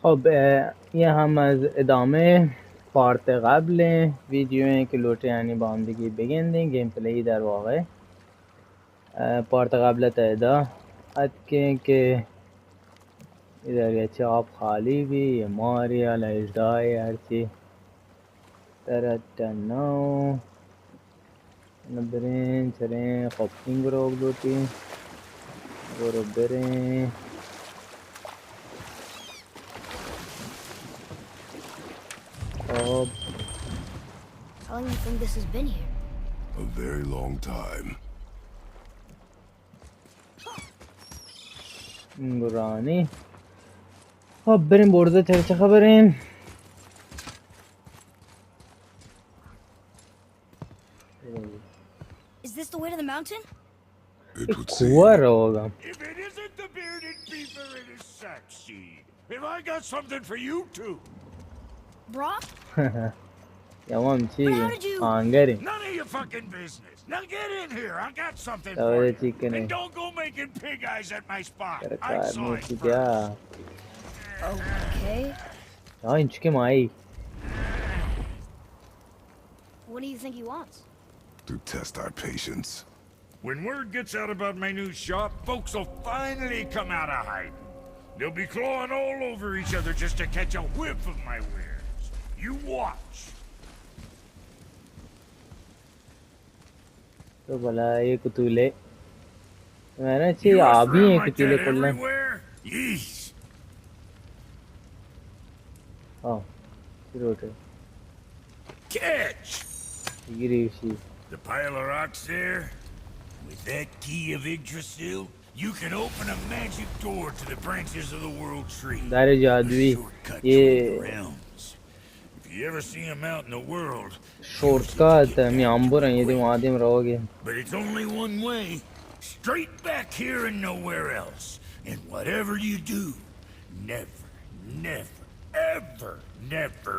خب این هم از ادامه پارت قبل ویدیو که لوته یعنی با هم دیگه بگندیم گیم پلی در واقع پارت قبل تا اد که इधर ये चाप खाली भी ये मारिया लजदाई हर चीज तरह टनो नबरें चलें खोपिंग रोग लोटी गोरबरें How long do you think this has been here? A very long time. Gurani अब بریم برده چه خبرین Is this the way to the mountain? It would seem. If it isn't the bearded beaver in his sack seed, have I got something for you too? Bra? Tamam But how did you... hangari None of your fucking business. Now get in here. I got something Oh, for the you. chicken And is- don't go making pig eyes at my spot. I सरकार saw में it की first. क्या Okay. हाँ इंचके माई What do you think he wants? To test our patience. When word gets out about my new shop, folks will finally come out of hiding. They'll be clawing all over each other just to catch a whiff of my wares. You watch. तो भला ये कुतूले मैंने अच्छी You uh ever भी हैं like कुतूले that खुलने everywhere? Yeesh. हाँ फिर उठे Catch! Girish The pile of rocks there? With that key of Yggdrasil, you can open a magic door to the branches of the world tree. दारे जादुई A shortcut ये between the realms. If you ever see them out in the world, shortcut मैं आंबुर हैं ये तो माध्यम रहोगे but it's only one way. Straight back here and nowhere else. And whatever you do, never, never, ever, never,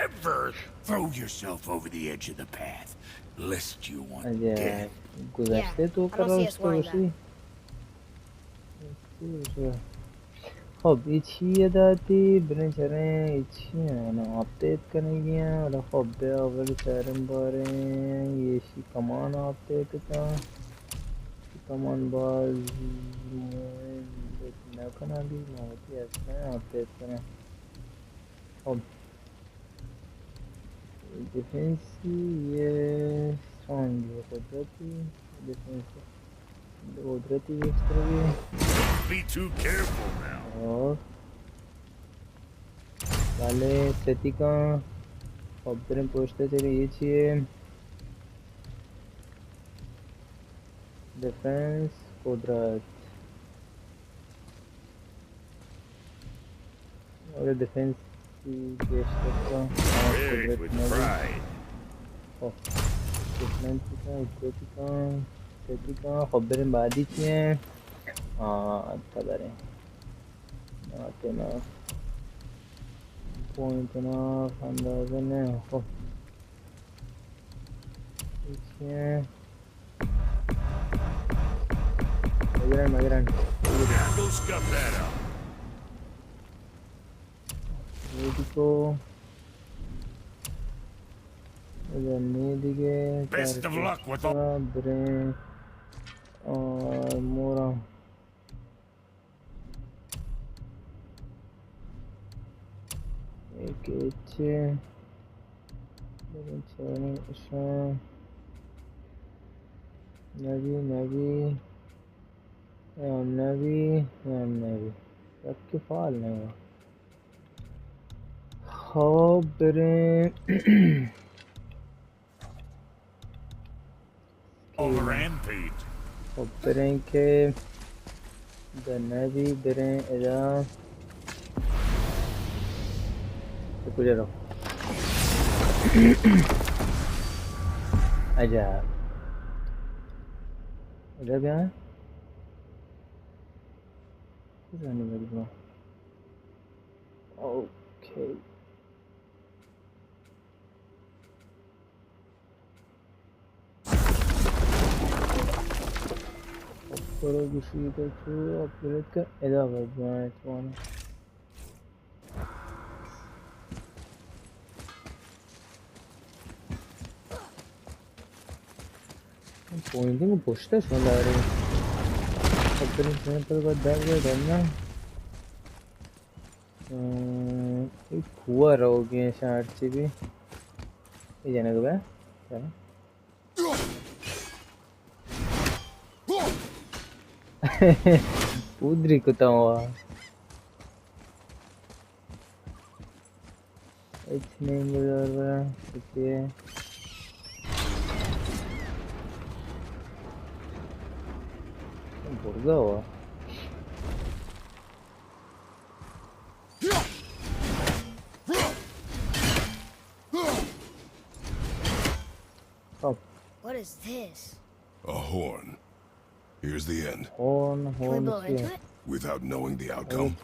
ever throw yourself over the edge of the path, lest you want Ajay death. गुज़श्ते तो I कर don't रहा see us उसको wearing उसी خب ایچیه دادی برین چرین ایچیه انا آپدیت کنگیه ولی خب به اول چرین باره یشی کمان آپدیت کن کمان باز نکنه بی موتی اصلا آپدیت کنه خب دیفنسی یه سانگی قدرتی دیفنسی قدرتی بیشتری Be too careful now. और वाले स्थिति का observe poster चले ये चाहिए डिफेंस कुदरत और डिफेंस की गेस्टर का Buried with pride. डिफेंस का स्थिति का ऑब्जर्व बादी चाहिए हाँ खबर है आते ना पॉइंट ना अंदाज़ा नहीं हो इसमें मगरन Now go scuff that up. ये दिखो इधर नहीं दिखे Best of luck with all. Brain और मोरा Geçe şu Navi सबके फाल नहीं है खबरें Rampage. खबरें के नवी बरें इधर कुछ रहो अच्छा इधर क्या है कुछ नहीं लग ओके ऊपर किसी को छू अपग्रेड का इधर बजना है پوینتینگو پشتشون داریم. خب بریم سمت باید در بیادم نه این کوه رو گیش هرچی بی ایجا نگو به پودری کتا ہوا اتنے بزار برا کتی ہے برگا ہوا What is this? A horn. Here's the end. horn Can we blow into it? Without knowing the outcome,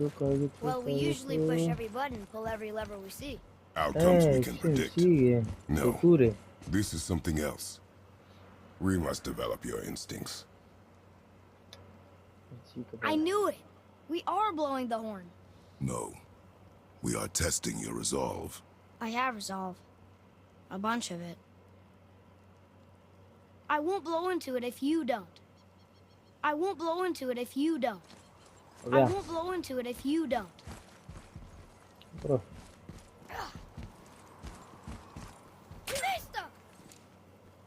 Well, we usually push every button, pull every lever we see. outcomes we can predict. No, پوره this is something else. We must develop your instincts. I knew it! We are blowing the horn. No, we are testing your resolve. I have resolve. A bunch of it. I won't blow into it if you don't. I won't blow into it if you don't. I yeah. won't blow into it if you don't. Bro.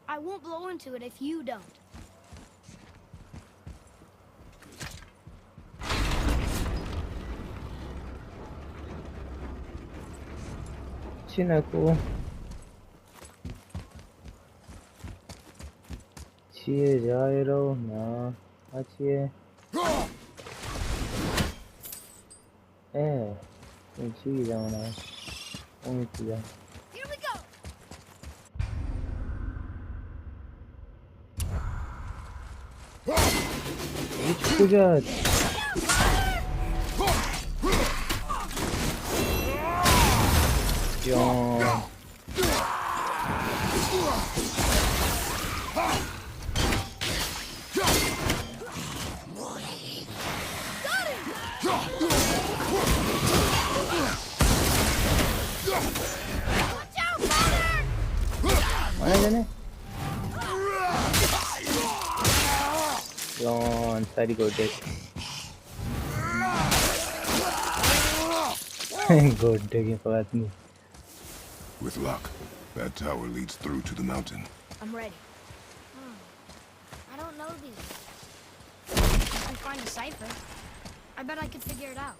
I won't blow into it if you don't. چی نکو چیه جای رو نه ها چیه این چی بیدم اونه اون چیزم Here we go! هیچ کجا جان مانه جان سری گرده گرده فقط نی With luck, that tower leads through to the mountain. I'm ready. I don't know these. I can find a cipher. I bet I could figure it out.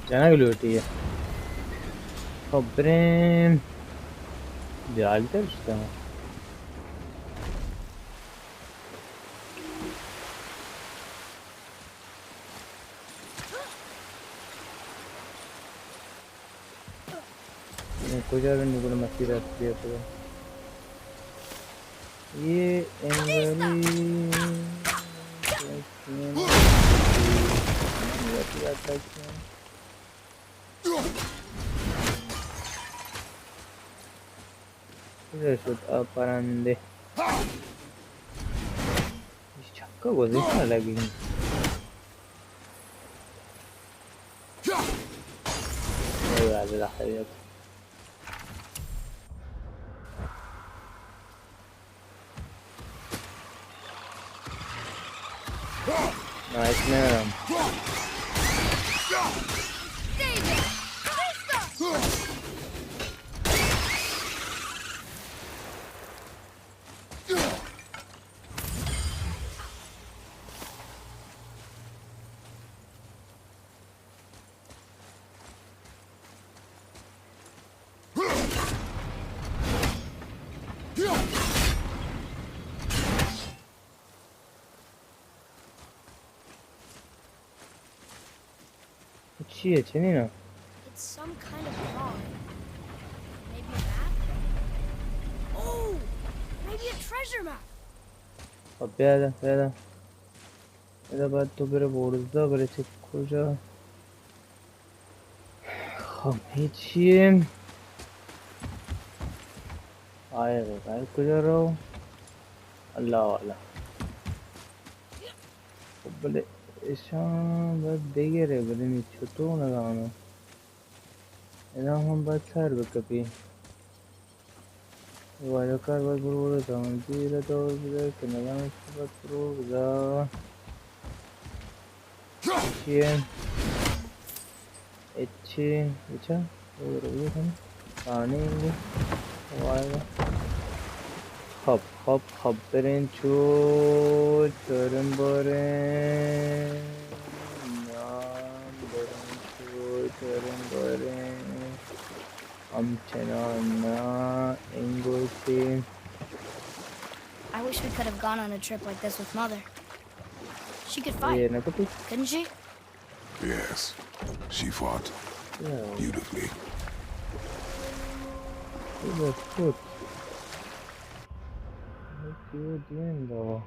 جانا گلوٹی ہے خب بریم بیالتر شدم کجا رو نگونه مسیر اصلی تو یہ انگاری کجا شد آب پرنده هیچ چکا گذاشت نلگیم بعد لحظیت نایس میرم چیه چنینه It's some kind of log. Maybe a map? Oh! Maybe a treasure map! خب بیاده باید تو بره برزا بره چه کجا خب هیچیه آیه غیر کجا رو الله والا. خب بله اشان باید بگیره بله چطور نگانه اینا هم باید سر بکپی واجه کار باید برو زمانجی را دور بده که نگانش باید برو بده چیه چی بچه برو بده کنی آنه اینگه واجه خب برین چود بریم بریم نام بریم چود بریم همچنان نه انگوشی I wish we could have gone on a trip like this with Mother. She could یه fight, نکتی couldn't she? Yes, she fought beautifully. یه فوت یه دین بابا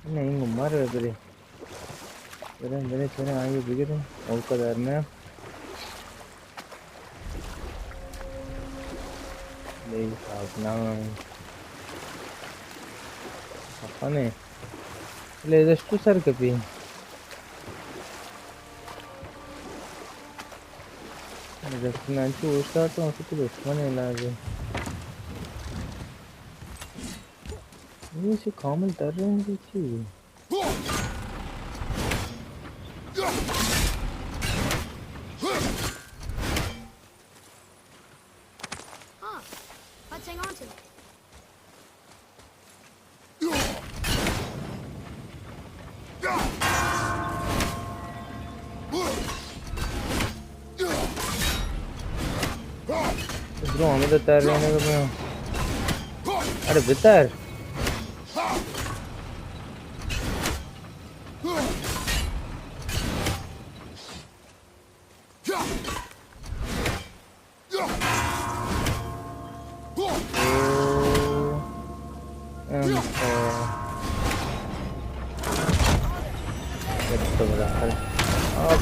نه اینگو مره بریم بریم آیه بگیریم او قدر نه لیه سازنان خانه لیه داشت تو سر کپی دستمان چو اشتاد تو اصلا تو دشمنه لازم نیشه کامل در رنگی چی Huh. Let's hang on to it. برو آمده در رنگه ببینم آره بتر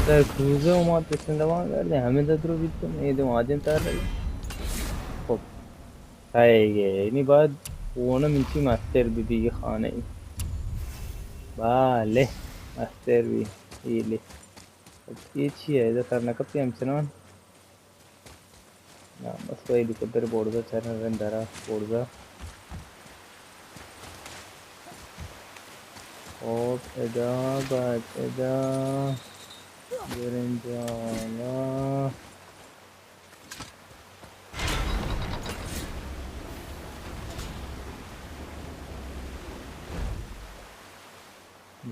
در کروزه اومد بسنده وان کرده همه داد رو بیت کنه ایده مادم تر رایی خب هایگه اینی باید اونم اینچی مستر بی بیگه خانه ای بله مستر بی ایلی خب یه چیه ایده سر نکپی همچنان نه بس با ایلی کدر بورزا چرن رن درا بورزا خب ادا بعد ادا بریم جانا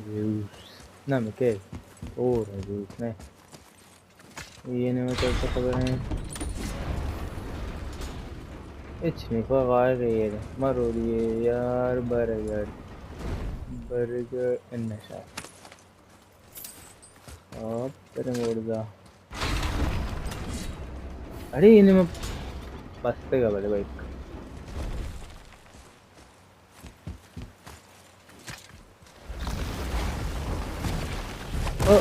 زیوس نه میکه اوه زیوس نه یه نمه چلتا خبره هیچ نیفا غایره مروریه یار برگرد نشد خب بریم ورزا अरे इन्हें मैं बसते का बड़े bike ओ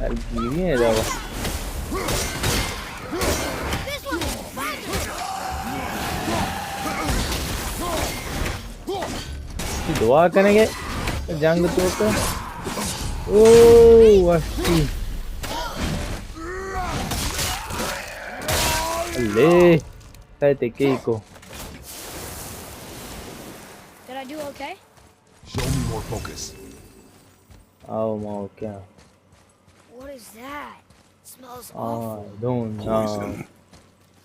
यार गिरी है जावा दुआ करेंगे जंग तो ओह वस्ती ले कहते केको Did I do okay? Show me more focus. आओ माओ क्या What is that? It smells I awful. don't know Poison.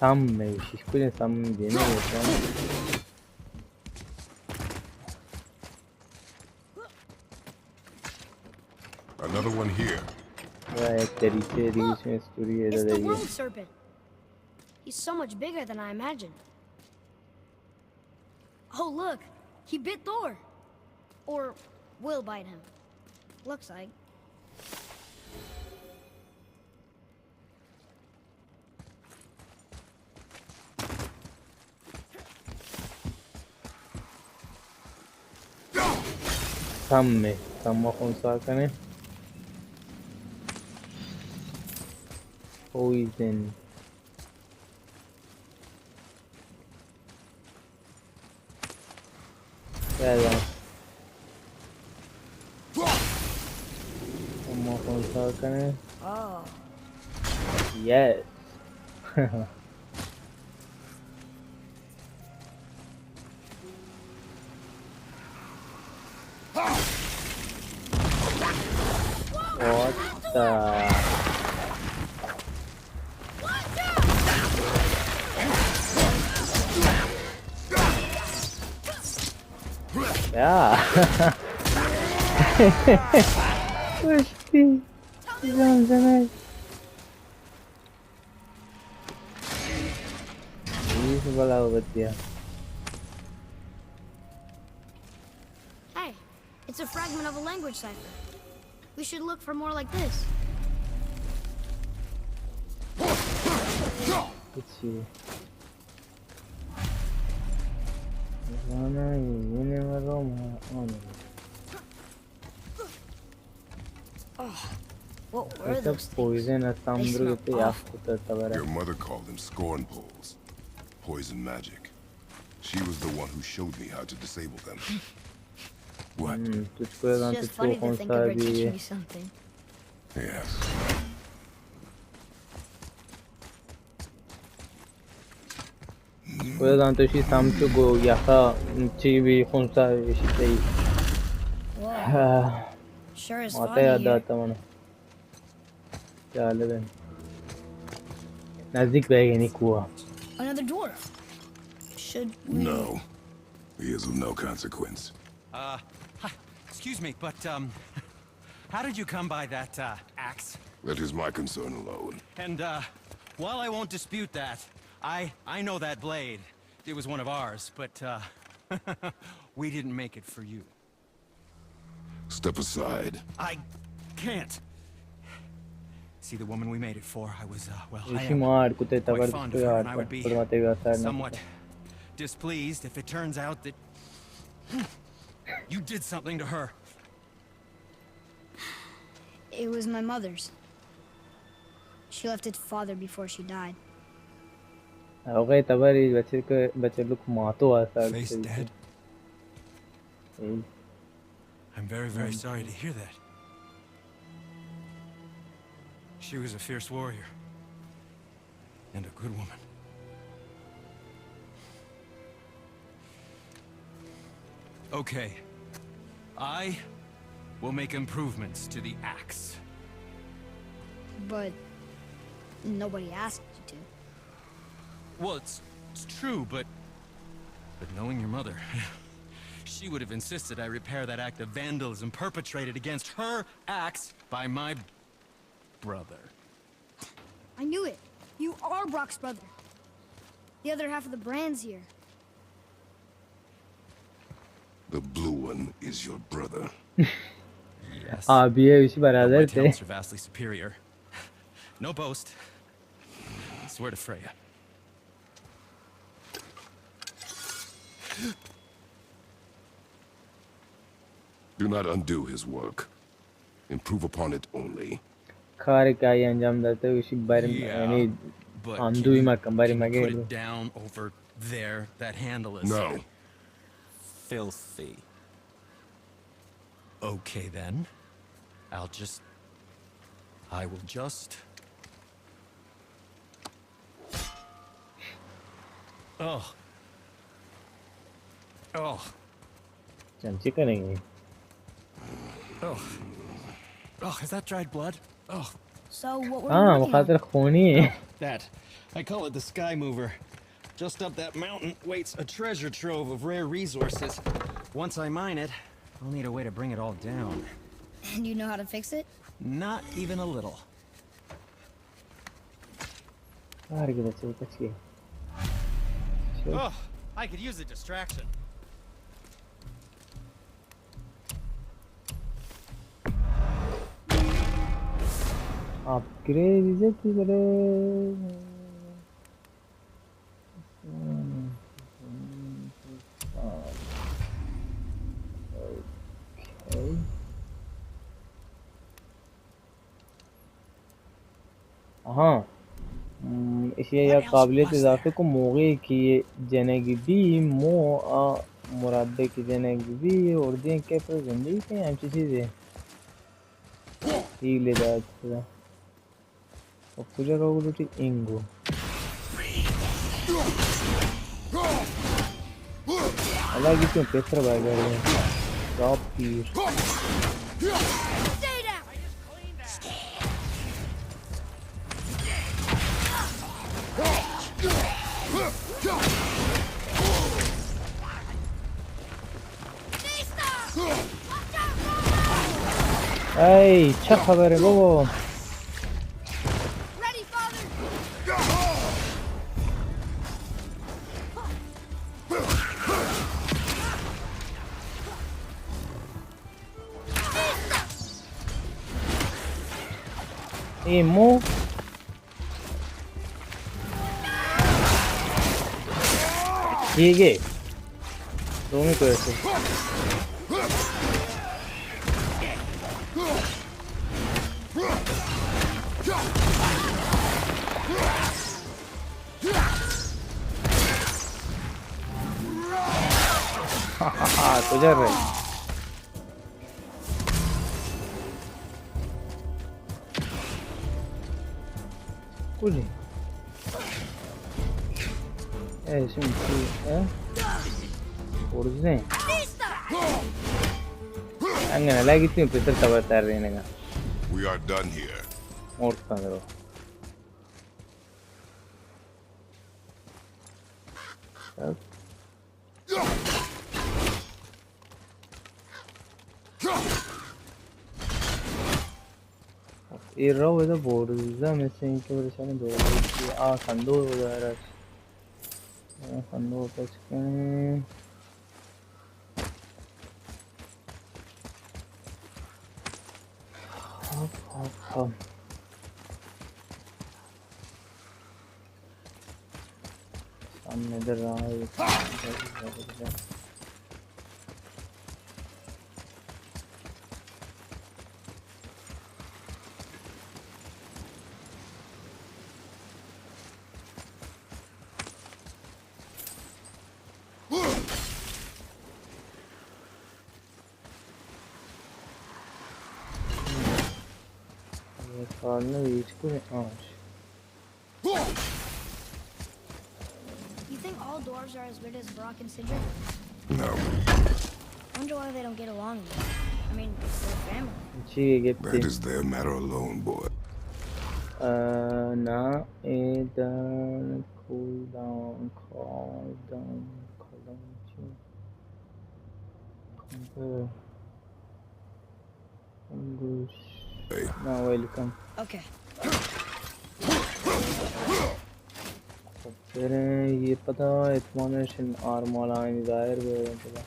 Samme şişkule samme dene yaşam Another one here. gayet delikli değişme story It's da the değil world serpent. He's so much bigger than I imagined. Oh, look. He bit Thor. Or will bite him. Looks like. samme samma konsakerna poison کردم اما خونسا کنه Oh. یس What the Yeah. Pasti. Jangan jangan. Ini sebelah obat dia. Hey, it's a fragment of a language cipher. We should look for more like this. Kecil. Mana ini meroma? Oh, What were it's a those things? poison or something. smell It's a Your mother called them scorn poles. Poison magic. She was the one who showed me how to disable them. What? It's just funny to think of her teaching me something. Yes. Puedo și sam tu go yaha chibi khunsa shitei. Sure is Mata funny yaad here. aata mana. Chale ben. Nazdik begini kuwa. Another dwarf. Should we... No. He is of no consequence. Hi, excuse me, but, how did you come by that, axe? That is my concern alone. And, while I won't dispute that, I know that blade. It was one of ours, but, we didn't make it for you. Step aside. I can't. See, the woman we made it for, I was, well, I Ishi am maar kute quite tabar fond tu of her, yaar and I would be purmate vyasar na. somewhat displeased if it turns out that you did something to her. It was my mother's. She left its father before she died. Okay, tabar is bache look mato asar. Face dead? Hey. I'm very, very sorry to hear that. She was a fierce warrior. And a good woman. Okay. I will make improvements to the axe. But nobody asked you to. Well, it's true, but knowing your mother, she would have insisted I repair that act of vandalism perpetrated against her axe by my brother. I knew it. You are Brock's brother. The other half of the brand's here. The blue one is your brother. Yes. Abi ye ishi Though my barabar the. talents are vastly superior. No boast. I swear to Freya. Do not undo his work. Improve upon it only. Kar kya ye anjam date ishi barim yani But andu hi makam bari can you put mage. it down over there? That handle is No. filthy. Okay then. I will just. Oh. Oh. Chamchi karenge. Oh. Oh, is that dried blood? Oh. So what were हाँ we वो looking at? खातर खूनी है That. I call it the Sky Mover. Just up that mountain waits a treasure trove of rare resources. Once I mine it, I'll need a way to bring it all down. And you know how to fix it? Not even a little. Car के बच्चे कुछ किए Oh, I could use a distraction. Upgrade इसे की करे हाँ इसे या काबिलियत इजाफे को मोगे की जनेगी भी मो مربع की जिंदगी उर्दू के पर जिंदगी के همچی چیزی هیله داد شده و کجا را بودی اینگو حالا گیتیم پتر برگردیم راب پیر ای چه خبره بابا مو دیگه رومی کویسه کجا ره کجی şimdi orijinal അങ്ങനെ ലാഗിತ್ತು ಪಿತರ್ ತಗೊಳ್ತಾರೆ ನನಗೆ We are done here. ನೋಡ್ತಂದ್ರು این رو بده برزه مثل این که برسانه دوباره صندوق بده صندوق پس کنیم خب सामने इधर रहा है Karnı hiç kurmamış. You think all dwarves are as weird as Brock and Sidric? No. Wonder why they don't get along. I mean, they're family. Çiğ gitti. That is their matter alone, boy. Na eden cooldown. Hey. No, welcome. Okay. तेरे ये पता इत्मानेशन आर्मोला इन दायर गए पता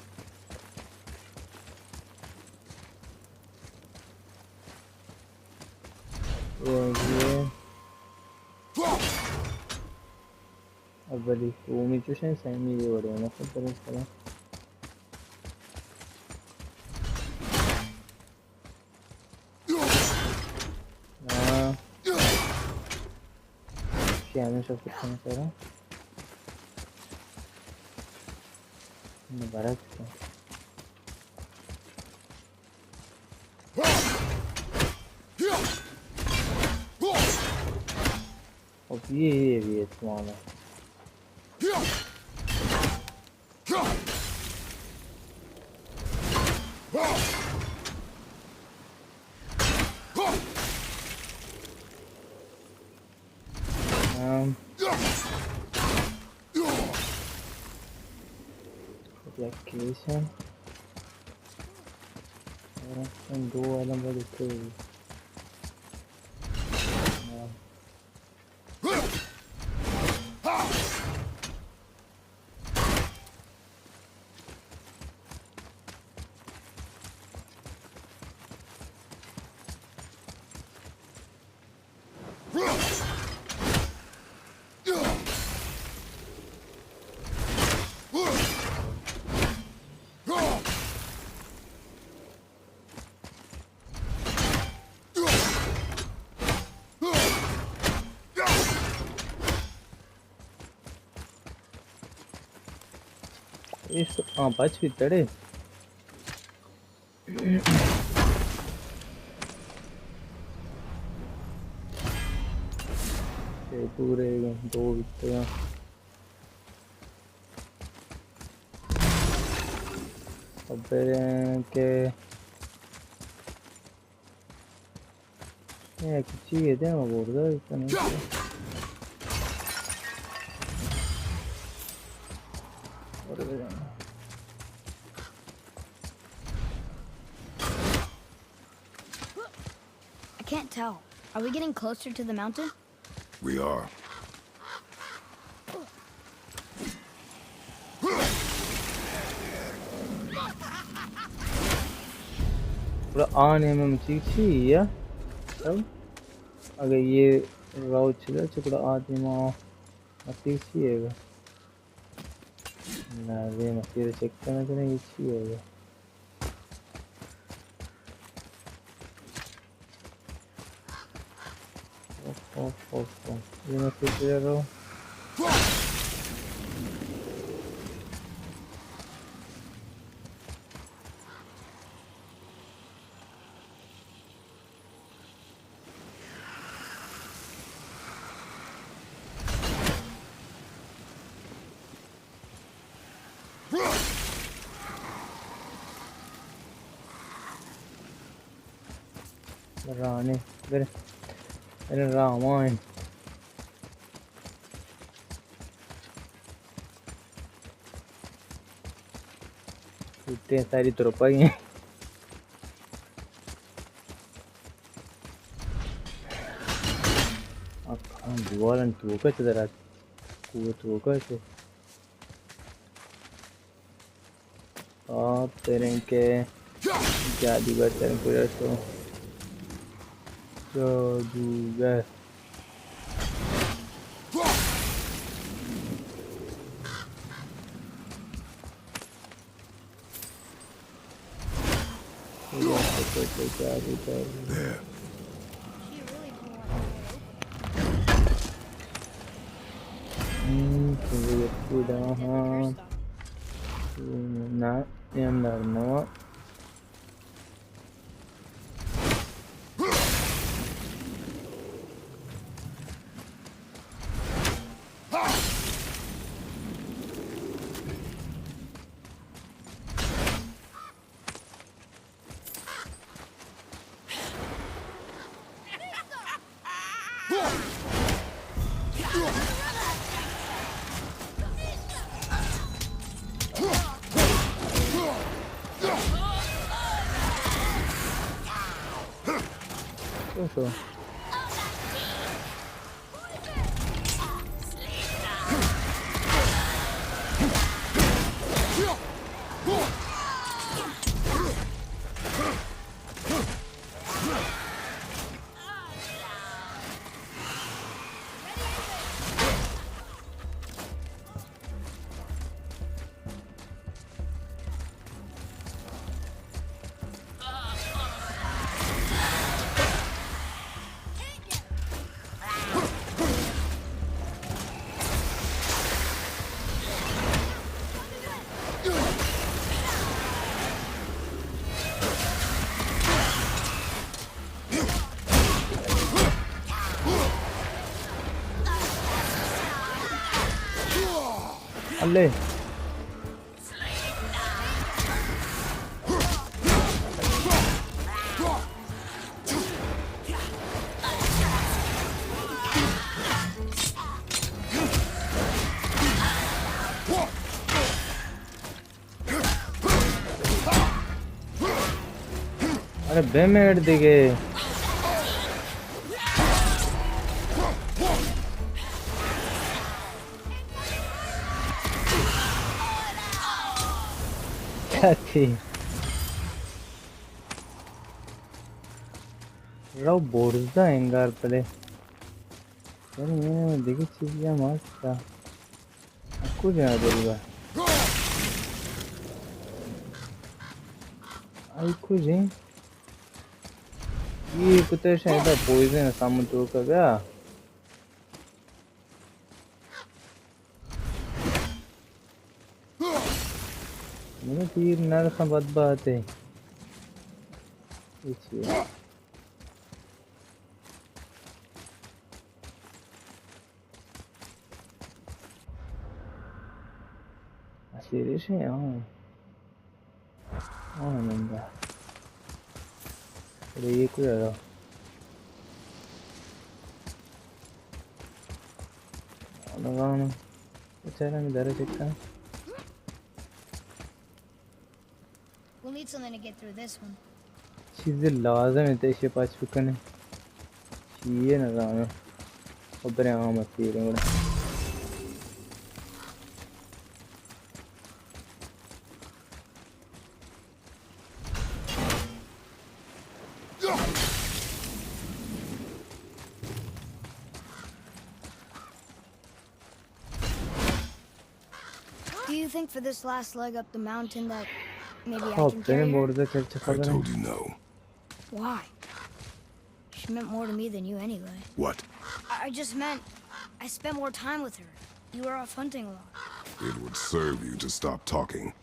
ये अवली वो मिचुशन Sami ये वाले ना खुद तरह से क्या है सब कुछ करना चाह रहा हूँ मबरक अब ये भी है तुम्हारा application and go alam balik ko इसको बच भी तड़े पूरे 2 बिकते हैं अब के ये किसी ये दे मबोर्दा इतना I can't tell. Are we getting closer to the mountain? We are. पूरा आने में चीची या तब अगर ये राउट चला चुकड़ा आदमी माँ चीची है ना ये मस्ती चेक करना तो नहीं चीची है ये मस्ती चला रहा रानी मेरे रामायण इतने सारी तुरपाई हैं bualan tuka cedera tuka itu tereng ke jadugar tereng punya itu jadugar There. Nah, yang no. Eso. ले अरे बेमेड दिखे थी राव बोर्जा एंगार पले यार मैंने देखी चीज या मस्त था कुछ ना बोलूँगा आई कुछ है ये कुछ शायद पॉइजन सामने तो का गया ये तीर नरसम बदबात है ये Seriously, remember. ये कोई आ रहा लगाना बेचारा इधर चिक्का We'll need something to get through this one. चीज़ें लाज़म है तेरे पास चुकने ये ना लगाना ऊपर यहाँ मत ही रहना Do you think for this last leg up the mountain that maybe I Oh, can carry her? I told you no. Why? She meant more to me than you anyway. What? I just meant I spent more time with her. You were off hunting a lot. It would serve you to stop talking.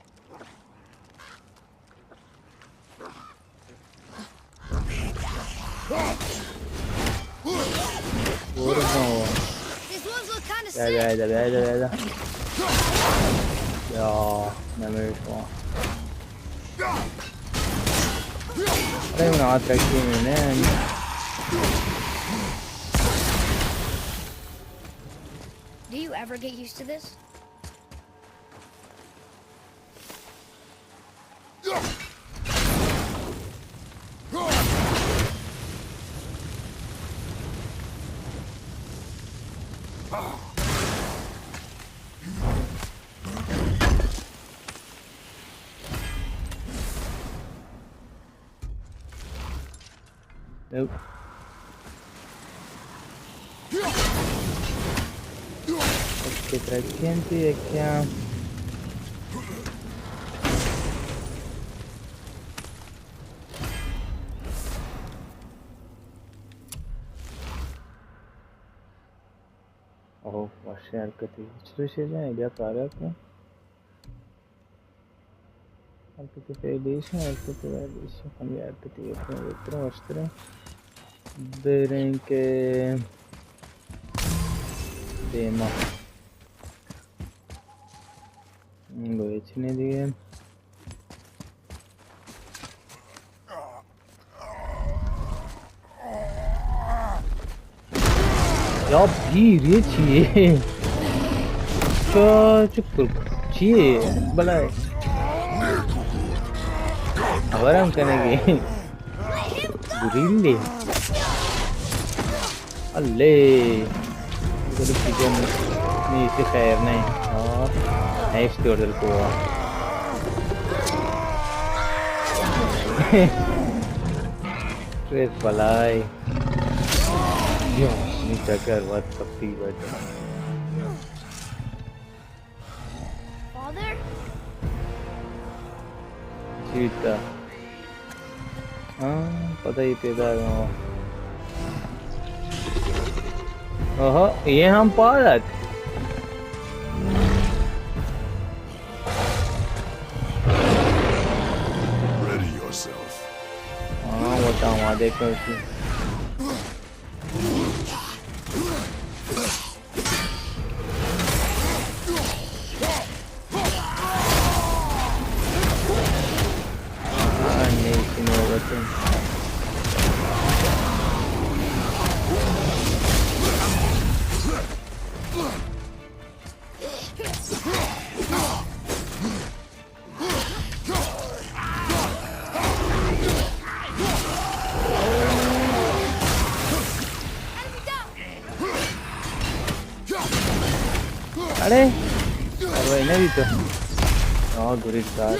These wolves look kind of sick. Ja, never before. I don't know what I came in. Do you ever get used to this? Nope. Ok, trecenti e chiamo. Oh, başka hareketi hiç düşeceğim ya karakter. Hareketi değişiyor, hareketi değişiyor. Hangi hareketi yapıyor? Başka. Verem que demo bu içine diyeyim. Ya bir içi çocuk çiğ balay avaram kanegi burilli अल्ले इधर kitchen नहीं इसे खैर नहीं और next order को trace बलाई यो नीचे कर बात पक्की बात Father? चीता हाँ पता ही पैदा हुआ ओहो ये हम पालक Ready yourself. हाँ बताऊँ देखो इसकी हाँ नहीं इसमें होगा अरे अरे नहीं तो और गुरी कार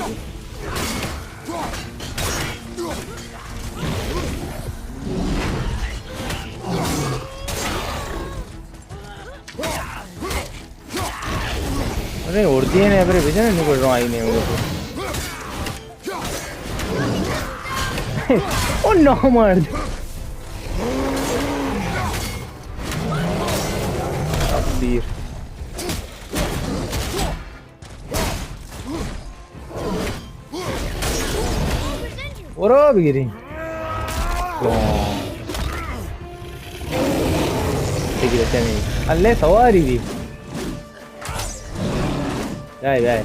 अरे उड़ती है ना अरे भेजा नहीं निकल रहा आई नहीं मुझे ओ नो मर्द برو بگیری بگیره تمیز الله سواری دی جای جای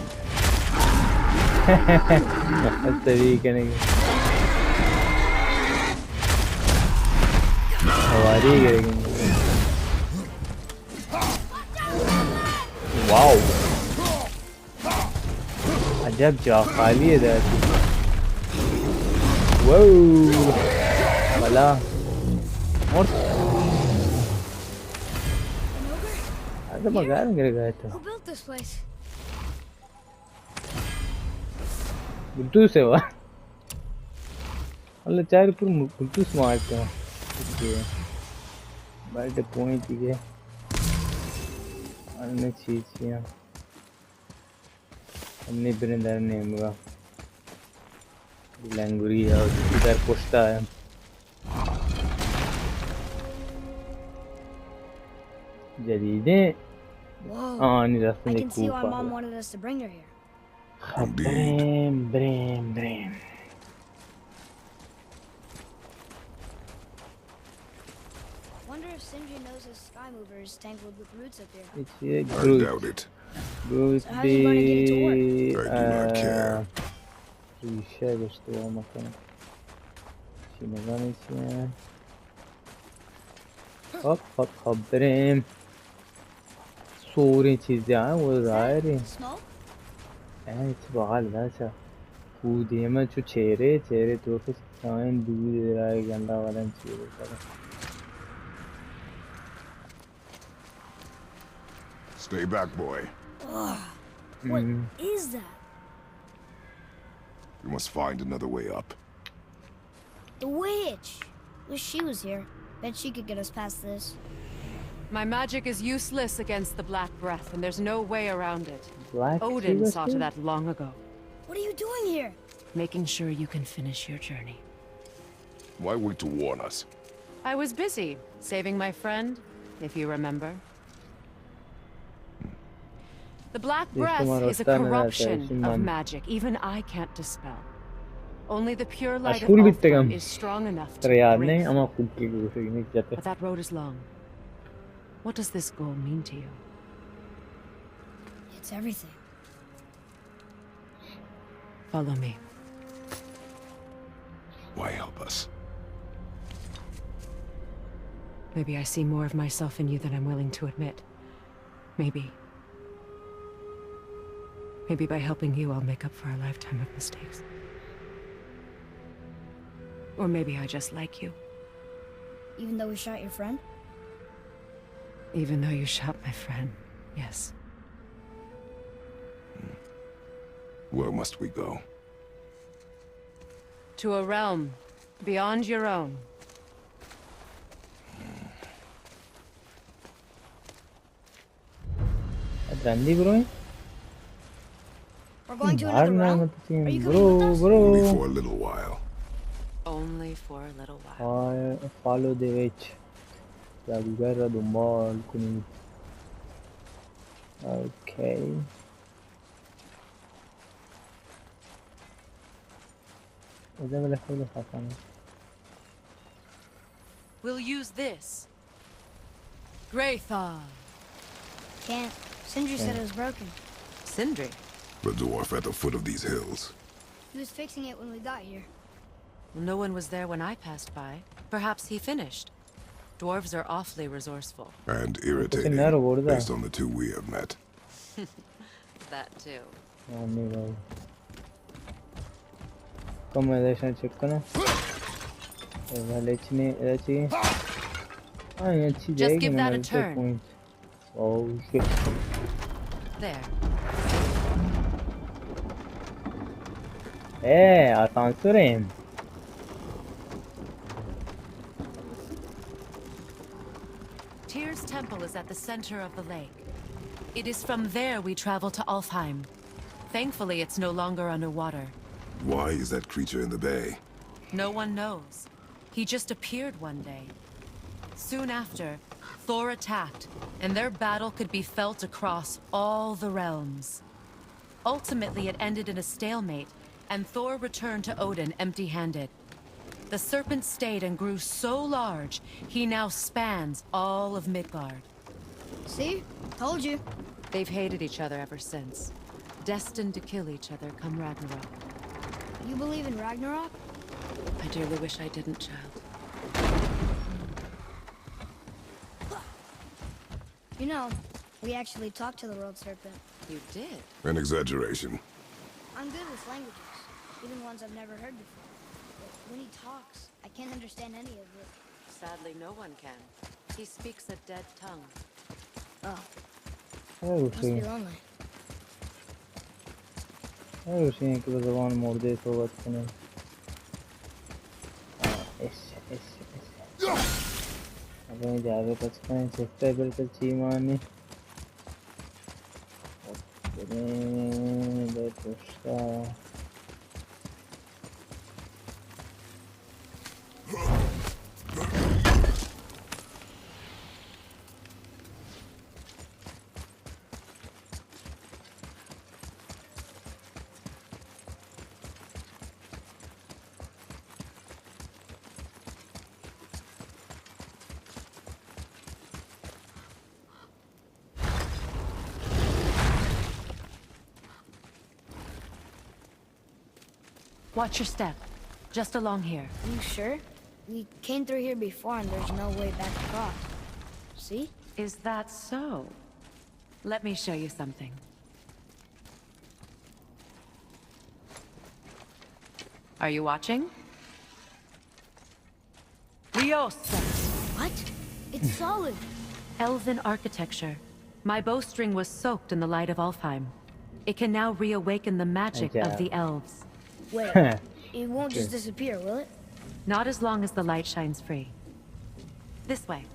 استوی کنه سواری گیره واو عجب جا خالیه داتی واو ولا مرد هذا ما قال قريته Who built this place? قلتو سوا والله चार पर قلتو स्मार्ट था बट पॉइंट ये अन्य चीज किया हमने बिरंदर ने मगा लैंगुरी और इधर पोस्टा है जदीदे Whoa. नहीं I रास्ते can see why Mom wanted us to bring her here. بریم Wonder if Sindri knows his sky mover is tangled with roots up here. چیه I گروت doubt it. گروت So how's he gonna get it to work? I do not care. ریشه داشته با مکنه چی نگاه چیه خب بریم صوری چیزی هم و ظاهری Smoke? چی باقل داشته بودی من چو چهره تو کسی تاین دود رای گنده آدم چیه بکنه Stay back, boy. What is that? We must find another way up. The witch! Wish she was here. Bet she could get us past this. My magic is useless against the Black Breath, and there's no way around it. Black Odin Sea saw to that long ago, What are you doing here? making sure you can finish your journey. Why wait to warn us? I was busy, saving my friend, if you remember. The Black Breath is a corruption of magic even I can't dispel. Only the pure light of Ulfborn is strong enough to break. But that road is long. What does this goal mean to you? It's everything. Follow me. Why help us? Maybe I see more of myself in you than I'm willing to admit. Maybe by helping you, I'll make up for a lifetime of mistakes. Or maybe I just like you. Even though we shot your friend? Even though you shot my friend, yes. Where must we go? To a realm beyond your own. रंदी bro We're going to another realm? Are you coming with us? Only for a little while. Only for a little while. follow the witch जादूगर را دنبال کنید okay اذا ولا خیلی خفنه We'll use this. Graythar. Can't. Sindri said it was broken. Sindri. The dwarf at the foot of these hills. He was fixing it when we got here. No one was there when I passed by. Perhaps he finished. Dwarves are awfully resourceful. And irritating, based on the two we have met. That too. नहीं भाई कम addition check करना एवलेचने Aichi हाँ ये अच्छी Just give that a मैंने turn. point oh shit There. आसान सुरें Tyr's temple is at the center of the lake. It is from there we travel to Alfheim. Thankfully, it's no longer underwater. Why is that creature in the bay? No one knows. He just appeared one day. Soon after, Thor attacked, and their battle could be felt across all the realms. Ultimately, it ended in a stalemate, and Thor returned to Odin empty-handed. The serpent stayed and grew so large, he now spans all of Midgard. See? Told you. They've hated each other ever since, destined to kill each other come Ragnarok. You believe in Ragnarok? I dearly wish I didn't, child. You know, we actually talked to the world serpent. You did? An exaggeration. I'm good with languages, even ones I've never heard before. But when he talks, I can't understand any of it. Sadly, no one can. He speaks a dead tongue. Oh. Oh, Must be lonely. Oh, she que was one more day so what's going अब मैं जावे कुछ कहीं चेस्टा बिल्कुल चीमानी okay Pushta Watch your step. Just along here. You sure? We came through here before and there's no way back across. See? Is that so? Let me show you something. Are you watching? Liosa! What? It's solid. Elven architecture. My bowstring was soaked in the light of Alfheim. It can now reawaken the magic of the elves. Wait, it won't just disappear, will it? Not as long as the light shines free. This way.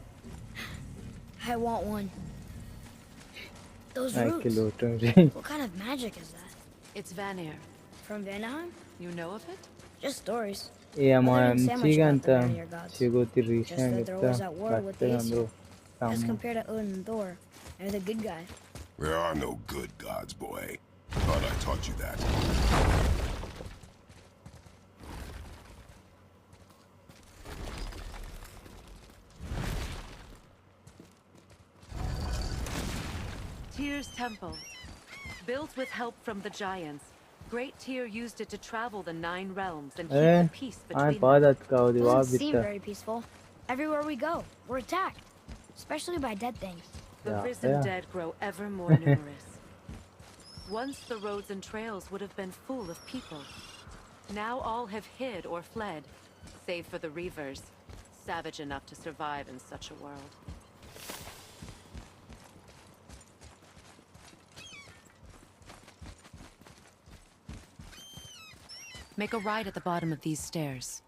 I want one. Those roots. What kind of magic is that? It's Vanir. From Vanaheim? You know of it? Just stories. Yeah, I man. didn't say much about the Vanir gods. Just that they're always at war with the Aesir. As compared to Odin and Thor, they're the good guys. There are no good gods, boy. Thought I taught you that. Tyr's temple. Built with help from the giants, Great Tyr used it to travel the 9 realms and keep the peace between them. Doesn't seem very peaceful. Everywhere we go, we're attacked. Especially by dead things. The risen dead grow ever more numerous. Once the roads and trails would have been full of people. Now all have hid or fled, save for the Reavers, savage enough to survive in such a world. Make a right at the bottom of these stairs.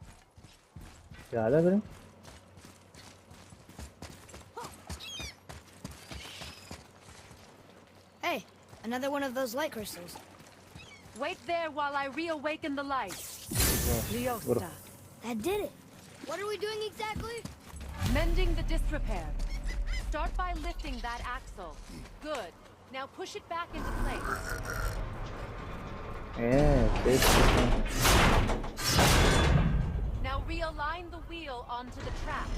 Hey, another one of those light crystals. Wait there while I reawaken the light. Liosta. That did it. What are we doing exactly? Mending the disrepair. Start by lifting that axle. Good. Now push it back into place. Now realign the wheel onto the track.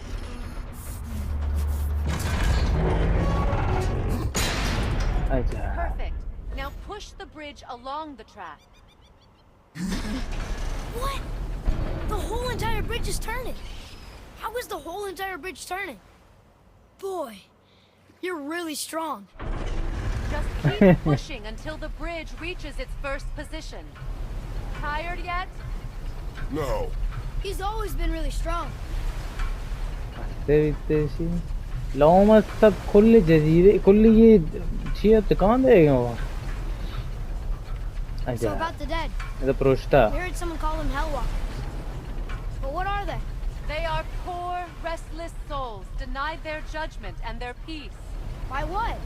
Perfect. Now push the bridge along the track. What? The whole entire bridge is turning. How is the whole entire bridge turning? Boy, you're really strong. Just keep pushing until the bridge reaches its first position. Tired yet? No. He's always been really strong. لو सब كل جزيرة كل ये شيء تكان देगा So about the dead. إذا بروشتا. I heard someone call them Hellwalkers. But what are they? They are poor, restless souls, denied their judgment and their peace. By what?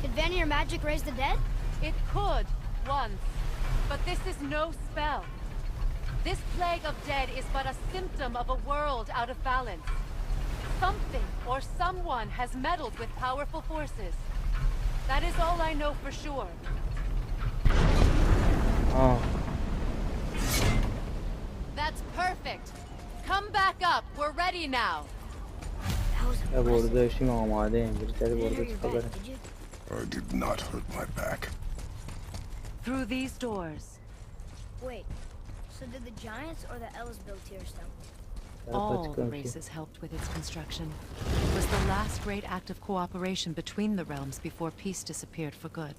Could Vanir magic raise the dead? It could, once. But this is no spell. This plague of dead is but a symptom of a world out of balance. Something or someone has meddled with powerful forces. That is all I know for sure. That's perfect. Come back up. We're ready now. That was impressive. I did not hurt my back. Through these doors. Wait, so did the giants or the elves build Tyr's temple? All the races helped with its construction. It was the last great act of cooperation between the realms before peace disappeared for good.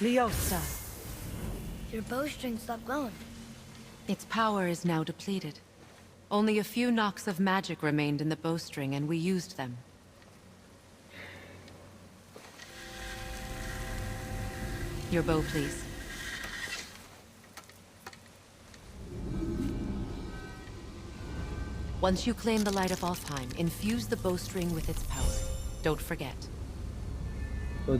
Lyosa. Your bowstring stopped glowing. Its power is now depleted. Only a few knocks of magic remained in the bowstring, and we used them. Your bow, please. Once you claim the light of Alfheim, infuse the bowstring with its power. Don't forget. You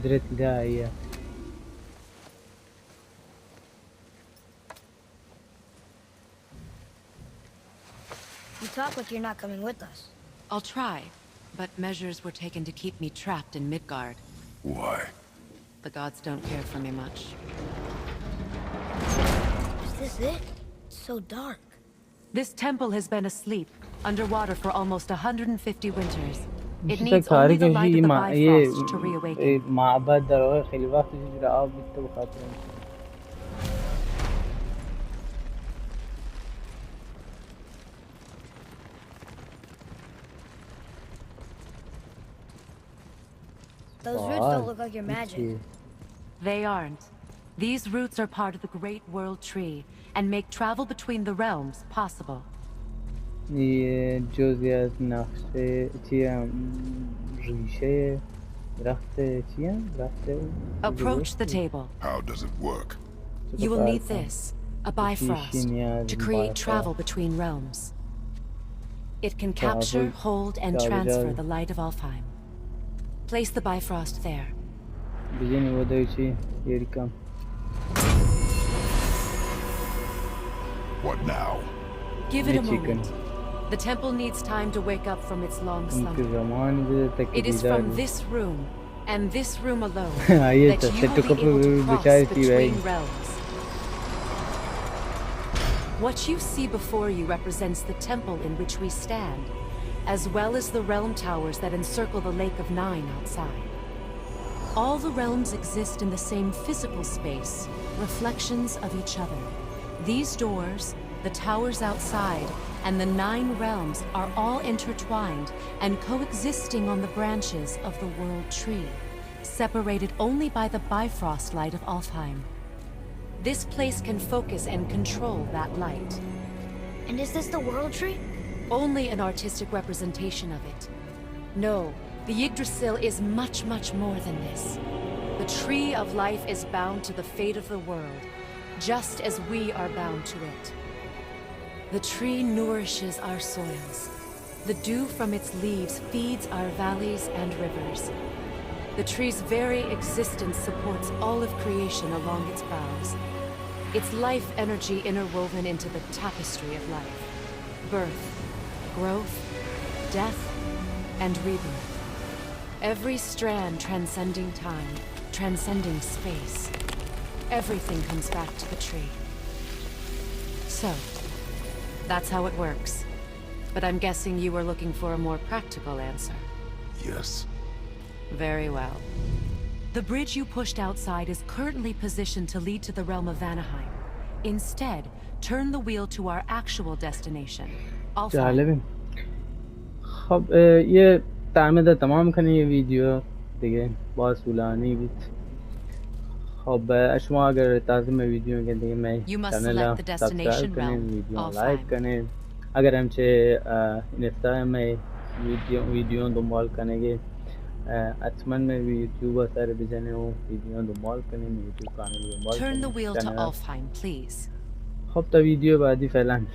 talk like you're not coming with us. I'll try, but measures were taken to keep me trapped in Midgard. Why? The gods don't care for me much. Is this it? It's so dark. This temple has been asleep, underwater for almost 150 winters. It needs only the light of the Bifrost to reawaken. Those roots don't look like your magic. They aren't. These roots are part of the Great World Tree and make travel between the realms possible. Approach the table. How does it work? You will need this, a Bifrost, to create travel between realms. It can capture, hold, and transfer the light of Alfheim. Place the Bifrost there. What now? Give it a moment. The temple needs time to wake up from its long slumber. It is from this room, and this room alone, that you will be able to cross between realms. What you see before you represents the temple in which we stand, as well as the realm towers that encircle the Lake of Nine outside. All the realms exist in the same physical space, reflections of each other. These doors, the towers outside, and the 9 realms are all intertwined and coexisting on the branches of the World Tree, separated only by the Bifrost light of Alfheim. This place can focus and control that light. And is this the World Tree? Only an artistic representation of it. No, the Yggdrasil is much, much more than this. The Tree of Life is bound to the fate of the world, just as we are bound to it. The tree nourishes our soils. The dew from its leaves feeds our valleys and rivers. The tree's very existence supports all of creation along its boughs. Its life energy interwoven into the tapestry of life. Birth, growth, death, and rebirth. Every strand transcending time, transcending space. Everything comes back to the tree. So, that's how it works. But I'm guessing you were looking for a more practical answer. Yes. Very well. The bridge you pushed outside is currently positioned to lead to the realm of Vanaheim. Instead, turn the wheel to our actual destination. جالبه. خب یه در مورد تمام کنه یه ویدیو دیگه باز طولانی بود. خب شما اگر تازه به ویدیو که دیگه من چنل سابسکرایب کنین ویدیو لایک کنین اگر هم چه این افتار من ویدیو دنبال کنه حتما من یوتیوب سر بزنه و ویدیو دنبال کنین یوتیوب کانال دنبال کنین خب تا ویدیو بعدی فعلا